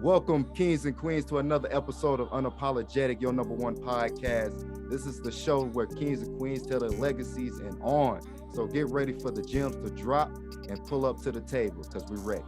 Welcome, kings and queens, to another episode of Unapologetic, your number one podcast. This is the show where kings and queens tell their legacies and on. So get ready for the gems to drop and pull up to the table because we're ready.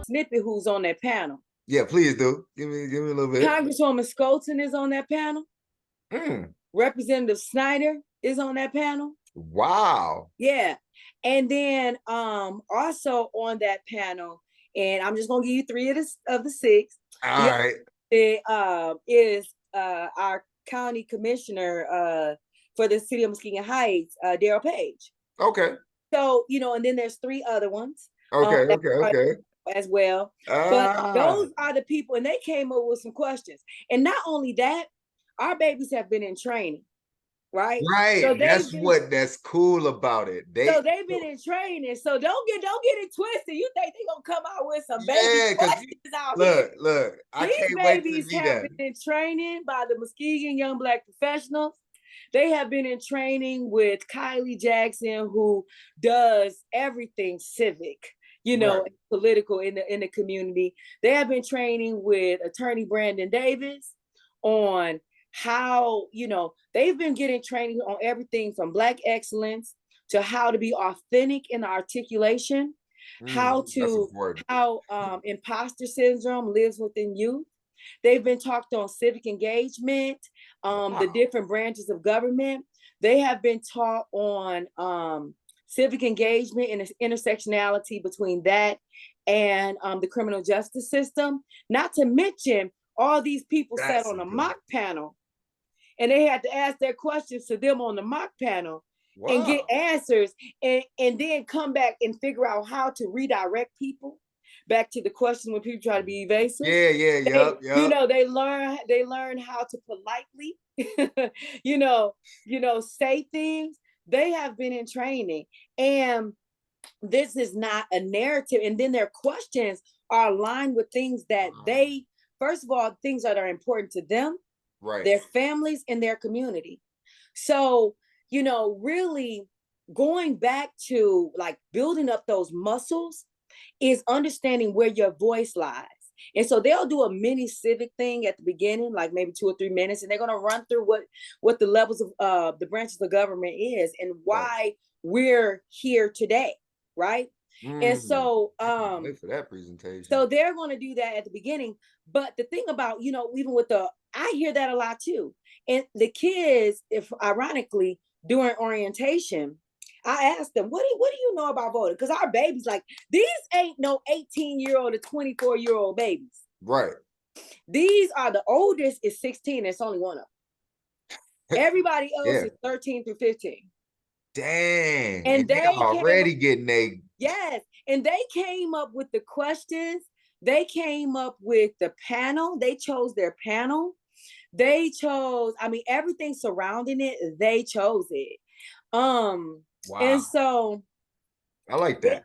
Snippet, who's on that panel. Yeah, please do. Give me a little bit. Congresswoman Skolton is on that panel. Representative Snyder is on that panel. Wow. Yeah. And then also on that panel, and I'm just gonna give you three of the six. All right. Is our county commissioner for the city of Muskegon Heights, Daryl Page. Okay. So, and then there's three other ones. Okay. As well. But those are the people, and they came up with some questions. And not only that, our babies have been in training. Right. So that's cool about it. They've been in training. So don't get it twisted. You think they're gonna come out with some baby questions out here. Look, I These can't wait to babies see have that. been in training by the Muskegon Young Black Professionals. They have been in training with Kylie Jackson, who does everything civic, Right. political in the community. They have been training with Attorney Brandon Davis on how, they've been getting training on everything from Black excellence to how to be authentic in articulation, how imposter syndrome lives within youth. They've been talked on civic engagement, the different branches of government. They have been taught on civic engagement and intersectionality between that and the criminal justice system. Not to mention, all these people sat on a mock panel, and they had to ask their questions to them on the mock panel and get answers, and then come back and figure out how to redirect people back to the question when people try to be evasive. Yep. They learn how to politely, say things. They have been in training, and this is not a narrative. And then their questions are aligned with things that first of all, things that are important to them, right, their families, and their community. So, really going back to like building up those muscles is understanding where your voice lies. And so they'll do a mini civic thing at the beginning, like maybe 2 or 3 minutes, and they're going to run through what the levels of the branches of government is and why we're here today, right? And so wait for that presentation. So they're going to do that at the beginning. But the thing about, even with I hear that a lot too. And the kids, if ironically, during orientation, I asked them, what do you know about voting? Because our babies, like, these ain't no 18-year-old to 24-year-old babies. Right. These are the oldest is 16. It's only one of them. Everybody else is 13 through 15. Dang. And they already getting Yes. And they came up with the questions. They came up with the panel. They chose their panel. They chose, everything surrounding it, they chose it. Wow. And so I like that.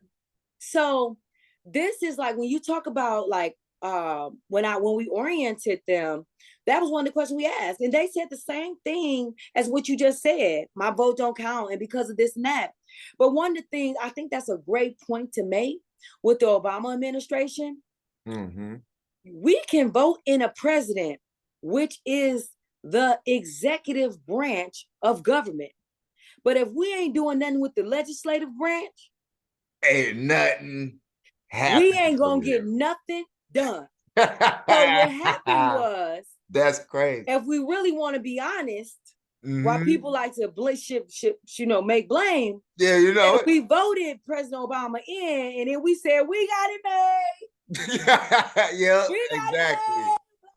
So this is like when you talk about like when we oriented them, that was one of the questions we asked. And they said the same thing as what you just said. My vote don't count, and because of this and that. But one of the things, I think that's a great point to make with the Obama administration. We can vote in a president, which is the executive branch of government. But if we ain't doing nothing with the legislative branch, ain't nothing happening. We ain't gonna get nothing done. So what happened was, that's crazy. If we really want to be honest, why people like to make blame. Yeah, if we voted President Obama in, and then we said we got it made. Yeah, exactly.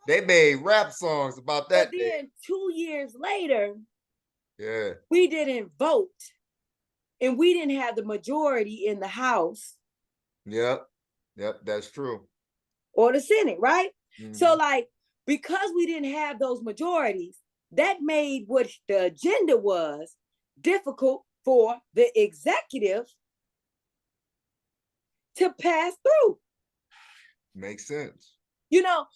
They made rap songs about that. But then 2 years later, yeah, we didn't vote, and we didn't have the majority in the House. Yep, that's true. Or the Senate, right? So like, because we didn't have those majorities, that made what the agenda was difficult for the executive to pass through. Makes sense.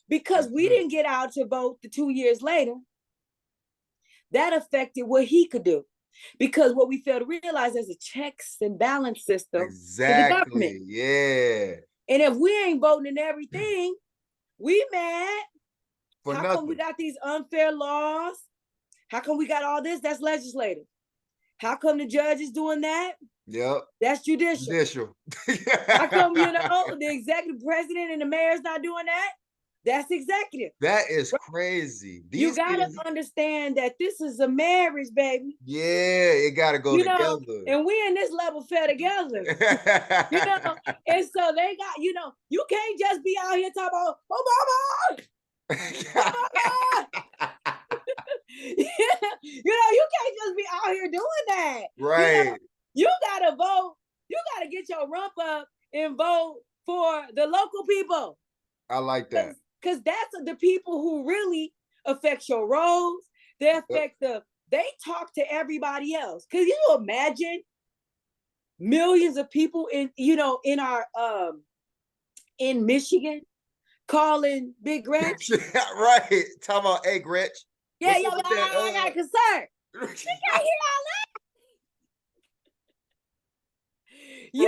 Because we didn't get out to vote the 2 years later, that affected what he could do. Because what we fail to realize is a checks and balance system. Exactly. Yeah. And if we ain't voting in everything, We mad. For How nothing. come we got these unfair laws? How come we got all this? That's legislative. How come the judge is doing that? Yep. That's judicial. How come, the executive president and the mayor's not doing that? That's executive. That is crazy. You gotta understand that this is a marriage, baby. Yeah, it gotta go together. And we in this level fed together. And so they got, you can't just be out here talking about Obama. You can't just be out here doing that. Right. You gotta vote. You gotta get your rump up and vote for the local people. I like that. Because that's the people who really affect your roads. They affect they talk to everybody else. Cause you imagine millions of people in Michigan calling Big Gretch. Right. Talking about, hey, Gretch. Yeah, I got a concern. You can't hear all that. You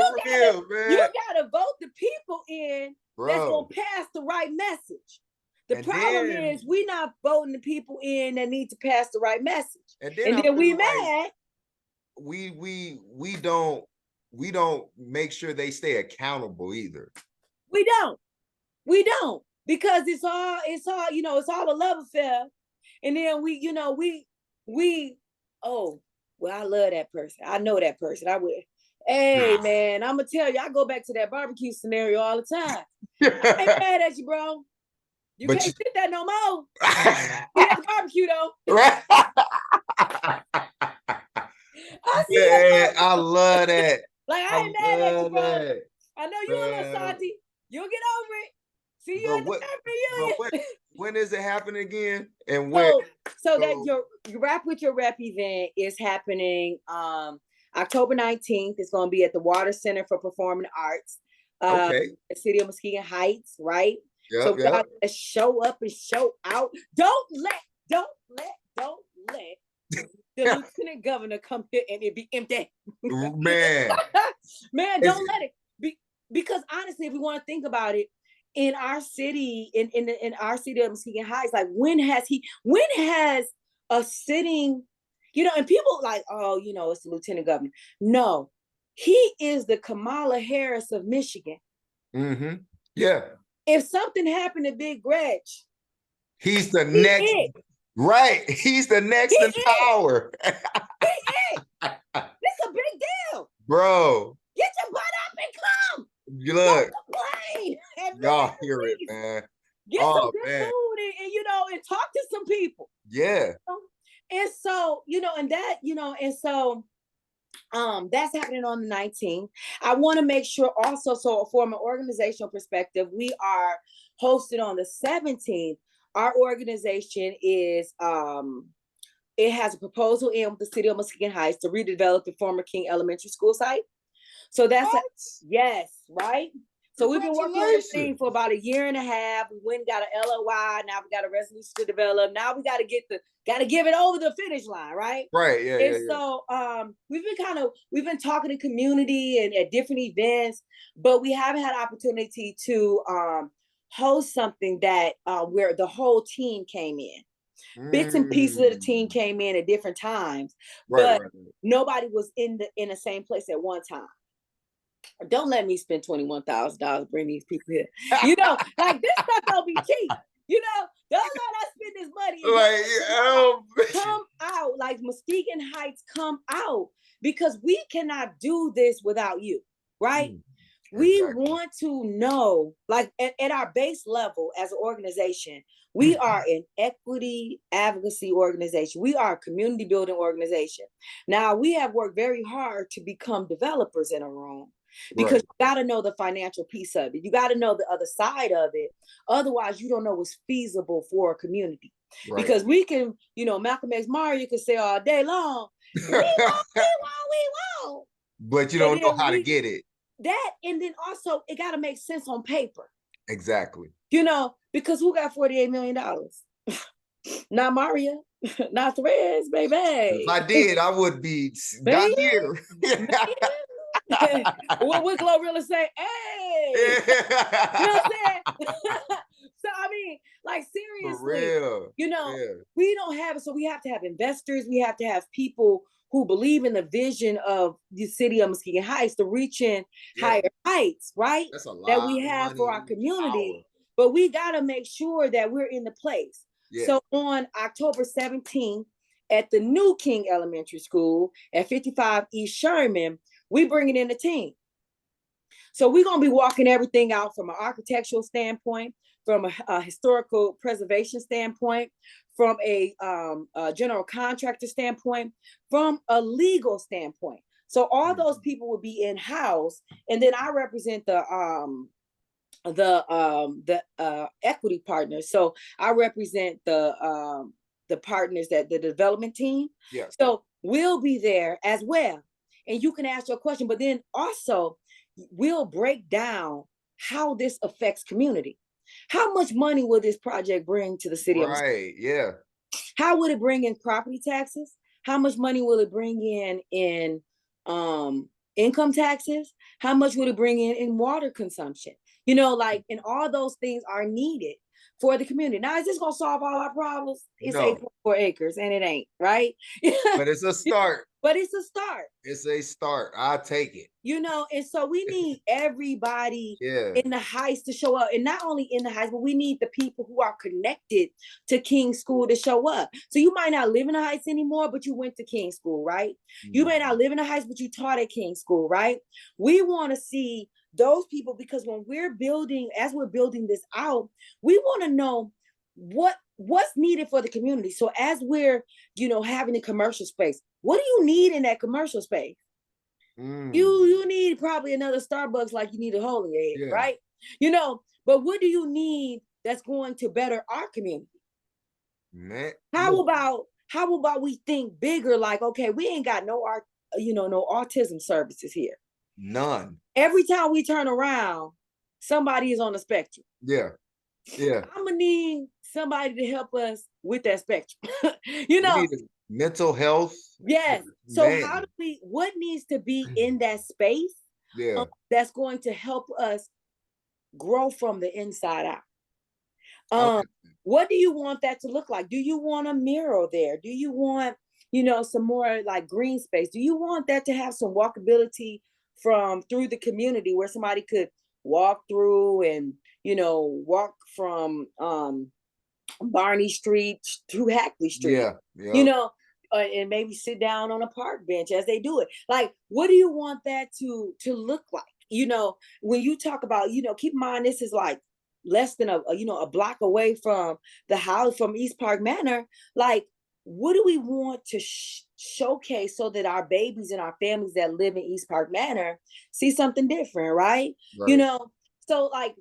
gotta vote the people in that's gonna pass the right message. The problem is we not voting the people in that need to pass the right message. And then we mad. We don't make sure they stay accountable either. We don't. Because it's all it's all a love affair. And then I love that person. I know that person. I will. Hey, man, I'm going to tell you, I go back to that barbecue scenario all the time. I ain't mad at you, bro. You can't sit that no more. We have barbecue, though. Right. I love that. Like, I ain't mad at you, bro. I know you a little salty. You'll get over it. See you at the family reunion. When is it happening again? And when? So that your Rap with Your Rep event is happening October 19th. It's going to be at the Water Center for Performing Arts. The city of Muskegon Heights, right? Yep, so y'all show up and show out. Don't let the lieutenant governor come here and it be empty. Man, don't let it be, because honestly, if we want to think about it, in our city, in our city of Muskegon Heights, like when has a sitting, and people like, it's the lieutenant governor. No, he is the Kamala Harris of Michigan. Mm-hmm. Yeah. If something happened to Big Gretch, he's the next. Right. He's the next in power. It's a big deal. Bro. Get your butt up and come. Look. Don't y'all hear it, man. Get some good food and talk to some people. Yeah. And so, that's happening on the 19th. I want to make sure also, so from an organizational perspective, we are hosted on the 17th. Our organization is, it has a proposal in with the city of Muskegon Heights to redevelop the former King Elementary School site. So that's, yes, right? So we've been working on this thing for about a year and a half. We went and got an LOI. Now we got a resolution to develop. Now we got to give it over the finish line, right? Right. Yeah. And so we've been talking to community and at different events, but we haven't had opportunity to host something that where the whole team came in. Bits and pieces of the team came in at different times, but nobody was in the same place at one time. Don't let me spend $21,000 to bring these people here. Like this stuff don't be cheap. Don't let us spend this money. Come out, like Muskegon Heights, come out, because we cannot do this without you, right? We want to know, like at our base level as an organization, we are an equity advocacy organization. We are a community building organization. Now, we have worked very hard to become developers in a room. Because you got to know the financial piece of it. You got to know the other side of it. Otherwise, you don't know what's feasible for a community. Right. Because we can, Malcolm X Marria could say all day long, we won't. But you don't know how to get it. That, and then also, it got to make sense on paper. Exactly. Because who got $48 million? Not Marria, not Thredz, baby. If I did, I would be down here. What would Glorilla say? Hey, you know what I'm saying? So saying? Like, seriously. For real. You know, Yeah. we don't have it. So we have to have investors. We have to have people who believe in the vision of the city of Muskegon Heights to reaching higher heights, right? That's a lot that we have of for money our and community. power. But we got to make sure that we're in the place. Yeah. So on October 17th at the new King Elementary School at 55 East Sherman, we bringing in a team. So we're going to be walking everything out from an architectural standpoint, from a historical preservation standpoint, from a general contractor standpoint, from a legal standpoint. So all those people will be in-house, and then I represent the equity partners. So I represent the partners, that the development team. Yeah. So we'll be there as well, and you can ask your question. But then also, we'll break down how this affects community. How much money will this project bring to the city of Muskegon? Right. Yeah. How would it bring in property taxes? How much money will it bring in income taxes? How much would it bring in water consumption? You know, like, and all those things are needed for the community. Now, is this gonna solve all our problems? It's No. 8.4 acres, and it ain't, right? But it's a start. But it's a start. It's a start. I'll take it. You know, and so we need everybody Yeah. in the Heights to show up. And not only in the Heights, but we need the people who are connected to King School to show up. So you might not live in the Heights anymore, but you went to King School, right? You may not live in the Heights, but you taught at King School, right? We want to see those people, because when we're building, as we're building this out, we want to know what's needed for the community. So as we're, you know, having a commercial space, what do you need in that commercial space? You need probably another Starbucks, like you need a hole in your head, right? You know, but what do you need that's going to better our community? Man. How about we think bigger? Like, okay, we ain't got no autism services here. None. Every time we turn around, somebody is on the spectrum. Yeah. Yeah. I'm gonna need somebody to help us with that spectrum. You know, we need mental health. Yes. So what needs to be in that space that's going to help us grow from the inside out? What do you want that to look like? Do you want a mural there? Do you want, you know, some more like green space? Do you want that to have some walkability through the community, where somebody could walk through and, you know, walk from Barney Street to Hackley Street? Yeah. You know, and maybe sit down on a park bench as they do it. Like, what do you want that to look like? You know, when you talk about, you know, keep in mind, this is like less than a block away from the house, from East Park Manor. Like, what do we want to showcase so that our babies and our families that live in East Park Manor see something different, right? You know, so like,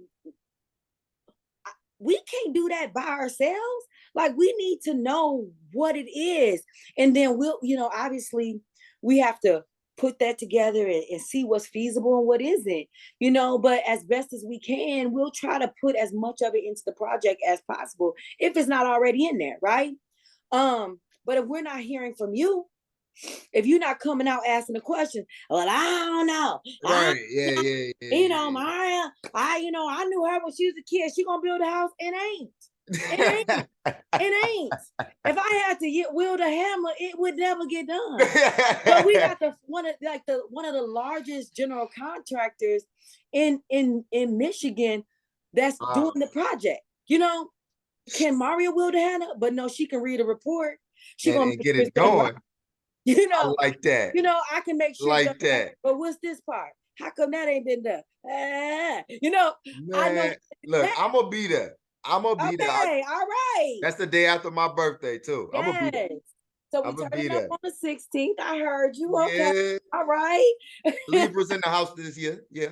we can't do that by ourselves. Like, we need to know what it is. And then we'll, you know, obviously we have to put that together and see what's feasible and what isn't, you know, but as best as we can, we'll try to put as much of it into the project as possible, if it's not already in there, right? But if we're not hearing from you, if you're not coming out asking a question, well, I don't know. Right. Yeah. You know, Marria, I knew her when she was a kid. She gonna build a house. It ain't. It ain't. If I had to wield a hammer, it would never get done. But we got one of the largest general contractors in Michigan that's doing the project. You know, can Marria wield a hammer? But no, she can read a report. She gonna get it going. You know, I like that. You know, I can make sure like that. But what's this part? How come that ain't been done? You know, man, I know. Look, I'm gonna be there. I'm gonna be there. Okay, all right. That's the day after my birthday too. Yes. I'm gonna be there. So we turning up on the 16th. I heard you. Okay. Yeah. All right. Libra's in the house this year. Yeah.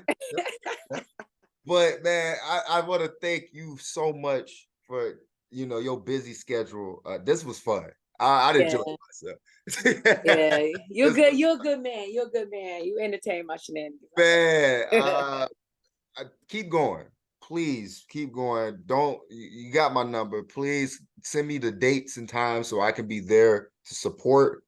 But man, I want to thank you so much for, you know, your busy schedule. This was fun. I enjoyed myself. Yeah, you're good. You're a good man. You're a good man. You entertain my shenanigans. Man, keep going. Please keep going. You got my number. Please send me the dates and times so I can be there to support.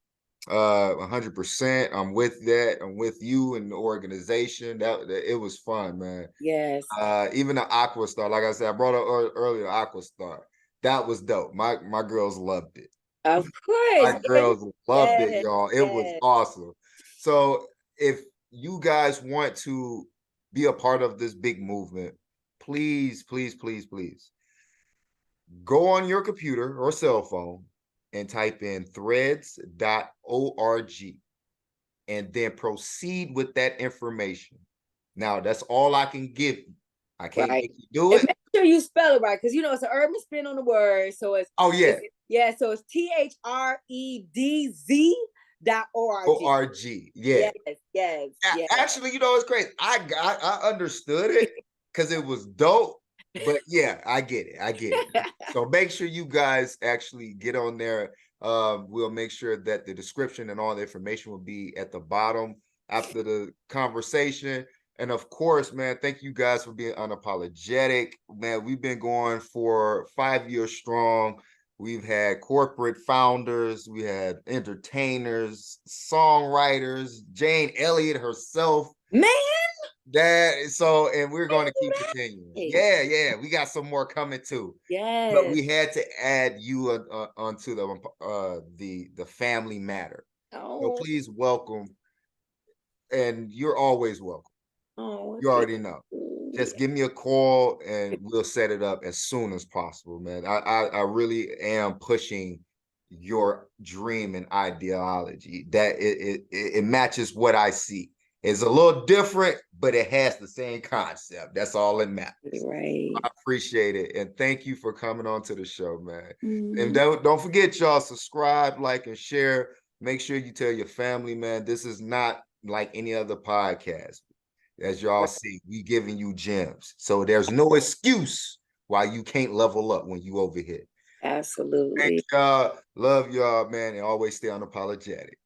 100%. I'm with that. I'm with you and the organization. That it was fun, man. Yes. Even the Aqua Star, like I said, I brought up earlier Aqua Star. That was dope. My girls loved it. Of course. My girls loved it, Yes, y'all. It was yes. awesome. So if you guys want to be a part of this big movement, please, please, please, please go on your computer or cell phone and type in thredz.org and then proceed with that information. Now, that's all I can give you. I can't make you do And it. make sure you spell it right, because you know it's an urban spin on the word. So it's Oh yeah. So it's THREDZ.org. ORG. Yeah. Yes. Actually, you know, it's crazy. I understood it because it was dope. But yeah, I get it. So make sure you guys actually get on there. We'll make sure that the description and all the information will be at the bottom after the conversation. And of course, man, thank you guys for being unapologetic. Man, we've been going for 5 years strong. We've had corporate founders, we had entertainers, songwriters, Jane Elliott herself. Man. And we're going to keep continuing. Yeah. We got some more coming too. Yes. But we had to add you onto the family matter. Oh. So please welcome, and you're always welcome. Oh, you already know. Just give me a call and we'll set it up as soon as possible, man. I really am pushing your dream and ideology. That it matches what I see. It's a little different, but it has the same concept. That's all that matters. Right. I appreciate it. And thank you for coming on to the show, man. Mm-hmm. And don't forget, y'all, subscribe, like, and share. Make sure you tell your family, man. This is not like any other podcast. As y'all see, we giving you gems. So there's no excuse why you can't level up when you over here. Absolutely. Thank y'all. Love y'all, man. And always stay unapologetic.